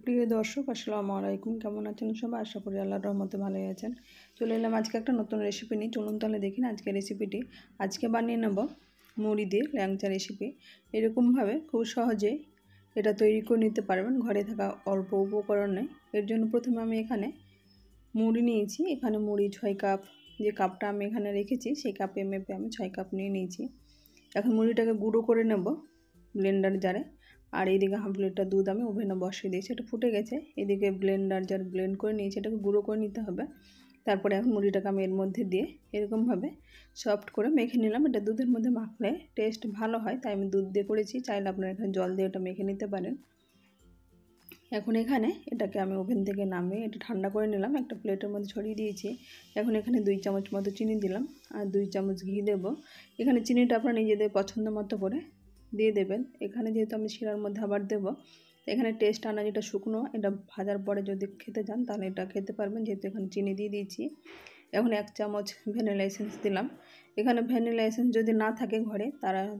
সুপ্রিয় দর্শক, আসসালামু আলাইকুম। কেমন আছেন সবাই? আশা করি আল্লাহর রহমতে ভালোই আছেন। চলে এলাম আজকে একটা নতুন রেসিপি নিয়ে। চলুন তাহলে দেখি না আজকে রেসিপিটি। আজকে বানিয়ে নেব মুড়ি দিয়ে ল্যাংচা রেসিপি। এরকমভাবে খুব সহজে এটা তৈরি করে নিতে পারবেন ঘরে থাকা অল্প উপকরণে। এর জন্য প্রথমে আমি এখানে মুড়ি নিয়েছি। এখানে মুড়ি 6 কাপ, যে কাপটা আমি এখানে রেখেছি সেই কাপে মেপে আমি 6 কাপ নিয়ে নিয়েছি। এখন মুড়িটাকে গুঁড়ো করে নেব ব্লেন্ডার জারে। আর এইদিকে হাফ লিটার দুধ আমি ওভেনে বসিয়ে দিয়েছি, এটা ফুটে গেছে। এদিকে ব্লেন্ডার জার ব্লেন্ড করে নিয়েছি, এটাকে গুঁড়ো করে নিতে হবে। তারপরে এখন মুড়িটাকে আমি এর মধ্যে দিয়ে এরকমভাবে সফট করে মেখে নিলাম। এটা দুধের মধ্যে মাখলে টেস্ট ভালো হয়, তাই আমি দুধ দিয়ে করেছি। চাইলে আপনারা এখানে জল দিয়ে এটা মেখে নিতে পারেন। এখন এখানে এটাকে আমি ওভেন থেকে নামিয়ে এটা ঠান্ডা করে নিলাম, একটা প্লেটের মধ্যে ছড়িয়ে দিয়েছি। এখন এখানে 2 চামচ মতো চিনি দিলাম আর 2 চামচ ঘি দেব। এখানে চিনিটা আপনারা নিজেদের পছন্দ মতো করে দিয়ে দেবেন। এখানে যেহেতু আমি শিরার মধ্যে আবার দেব, এখানে টেস্ট আনা যেটা শুকনো, এটা ভাজার পরে যদি খেতে চান তাহলে এটা খেতে পারবেন, যেহেতু এখানে চিনি দিয়ে দিয়েছি। এখন 1 চামচ ভ্যানিলা এসেন্স দিলাম। এখানে ভ্যানিলা এসেন্স যদি না থাকে ঘরে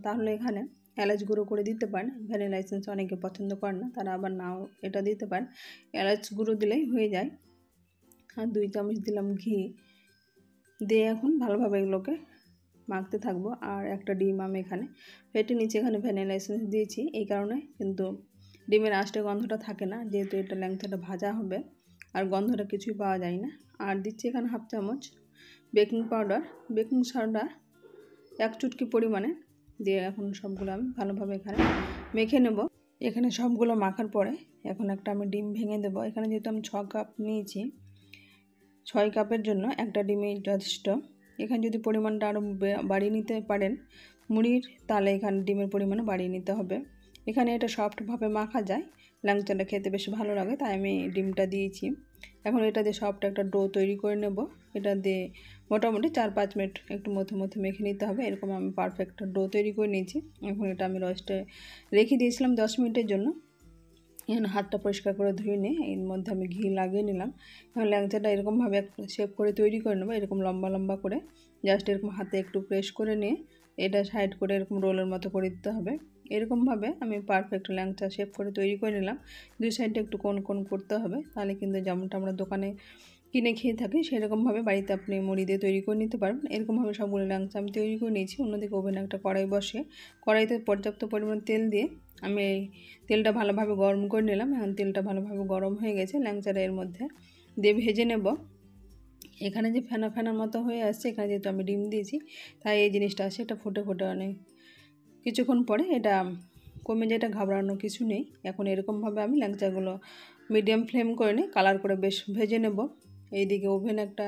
তাহলে এখানে এলাচ গুঁড়ো করে দিতে পারেন। ভ্যানিলা এসেন্স অনেকে পছন্দ করেন না, তারা আবার নাও এটা দিতে পারেন। এলাচ গুঁড়ো দিলেই হয়ে যায়। আর 2 চামচ দিলাম ঘি দিয়ে এখন ভালোভাবে এগুলোকে মাখতে থাকবো। আর একটা ডিম আমি এখানে ফেটে নিচে, এখানে ভ্যানিলা এসেন্স দিয়েছি এই কারণে, কিন্তু ডিমের আঁশটা গন্ধটা থাকে না, যেহেতু এটা ল্যাংচাটা ভাজা হবে আর গন্ধটা কিছুই পাওয়া যায় না। আর দিচ্ছি এখানে হাফ চামচ বেকিং পাউডার, বেকিং সোডা 1 চুটকি পরিমাণে দিয়ে এখন সবগুলো আমি ভালোভাবে এখানে মেখে নেব। এখানে সবগুলো মাখার পরে এখন একটা আমি ডিম ভেঙে দেবো। এখানে যেহেতু আমি 6 কাপ নিয়েছি, 6 কাপের জন্য একটা ডিমই যথেষ্ট। এখানে যদি পরিমাণটা আরও বাড়িয়ে নিতে পারেন মুড়ির, তাহলে এখানে ডিমের পরিমাণও বাড়িয়ে নিতে হবে। এখানে এটা সফটভাবে মাখা যায়, ল্যাংচাটা খেতে বেশ ভালো লাগে, তাই আমি ডিমটা দিয়েছি। এখন এটা দিয়ে সফট একটা ডো তৈরি করে নেব। এটা দিয়ে মোটামুটি 4-5 মিনিট একটু মধ্যে মধ্যে মেখে নিতে হবে। এরকম আমি পারফেক্ট ডো তৈরি করে নিয়েছি। এখন এটা আমি রোস্টে রেখে দিয়েছিলাম 10 মিনিটের জন্য। এখন হাতটা পরিষ্কার করে ধুয়ে নিয়ে এর মধ্যে আমি ঘি লাগিয়ে নিলাম। এখন ল্যাংচাটা এরকমভাবে শেপ করে তৈরি করে নেবো, এরকম লম্বা লম্বা করে। জাস্ট এরকম হাতে একটু প্রেস করে নিয়ে এটা সাইড করে এরকম রোলের মতো করে দিতে হবে। এরকমভাবে আমি পারফেক্ট ল্যাংচা শেপ করে তৈরি করে নিলাম। 2 সাইডে একটু কোণ কোণ করতে হবে, তাহলে কিন্তু যেমনটা আমরা দোকানে কিনে খেয়ে থাকি সেরকমভাবে বাড়িতে আপনি মুড়ি দিয়ে তৈরি করে নিতে পারবেন। এরকমভাবে সবগুলো ল্যাংচা আমি তৈরি করে নিয়েছি। অন্যদিকে ওভেনে একটা কড়াই বসে কড়াইতে পর্যাপ্ত পরিমাণ তেল দিয়ে আমি এই তেলটা ভালোভাবে গরম করে নিলাম। এখন তেলটা ভালোভাবে গরম হয়ে গেছে, ল্যাংচাটা এর মধ্যে দিয়ে ভেজে নেব। এখানে যে ফেনা ফেনার মতো হয়ে আসছে, এখানে যেহেতু আমি ডিম দিয়েছি তাই এই জিনিসটা আছে, এটা ফুটে ফুটে অনেক কিছুক্ষণ পরে এটা কমে যায়, এটা ঘাবড়ানোর কিছু নেই। এখন এরকমভাবে আমি ল্যাংচাগুলো মিডিয়াম ফ্লেম করে নিয়ে কালার করে বেশ ভেজে নেব। এইদিকে ওভেন একটা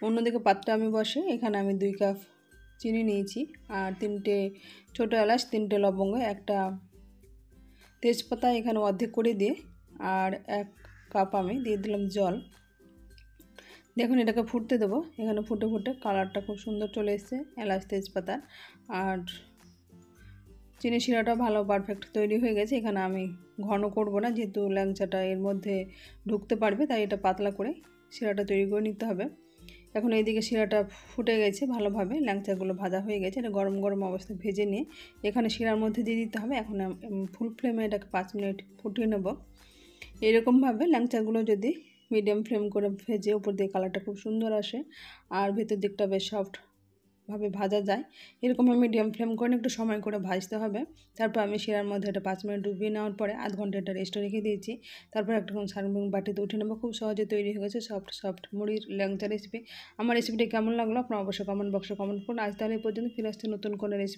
অন্যদিকে পাত্রে আমি বসে এখানে আমি 2 কাপ চিনি নিয়েছি আর 3টে ছোটো এলাচ, 3টে লবঙ্গ, একটা তেজপাতা এখানে অর্ধেক করে দিয়ে আর 1 কাপ আমি দিয়ে দিলাম জল। দেখুন এটাকে ফুটতে দেবো। এখানে ফুটে ফুটে কালারটা খুব সুন্দর চলে এসেছে এলাচ তেজপাতা, আর চিনি শিরাটা ভালো পারফেক্ট তৈরি হয়ে গেছে। এখানে আমি ঘন করব না, যেহেতু ল্যাংচাটা এর মধ্যে ঢুকতে পারবে, তাই এটা পাতলা করে শিরাটা তৈরি করে নিতে হবে। এখন এইদিকে শিরাটা ফুটে গেছে ভালোভাবে, ল্যাংচাগুলো ভাজা হয়ে গেছে। এটা গরম গরম অবস্থায় ভেজে নিয়ে এখানে শিরার মধ্যে দিয়ে দিতে হবে। এখন ফুল ফ্লেমে এটাকে 5 মিনিট ফুটিয়ে নেব। এরকমভাবে ল্যাংচাগুলো যদি মিডিয়াম ফ্লেম করে ভেজে উপর দিয়ে কালারটা খুব সুন্দর আসে আর ভেতর দিকটা বেশ সফটভাবে ভাজা যায়, এরকম মিডিয়াম ফ্লেম করে একটু সময় করে ভাজতে হবে। তারপর আমি শিরার মধ্যে এটা 5 মিনিট ডুবিয়ে নেওয়ার পরে আধ ঘন্টা এটা রেস্টে রেখে দিয়েছি। তারপর একটা সার্ভিং বাটিতে উঠে নেবো। খুব সহজে তৈরি হয়ে গেছে সফট মুড়ির ল্যাংচা রেসিপি। আমার রেসিপিটা কেমন লাগলো আপনারা অবশ্যই কমেন্ট বক্সে কমেন্ট করুন। আজ তাহলে এই পর্যন্ত, ফিরে আসছে নতুন কোনো রেসিপি।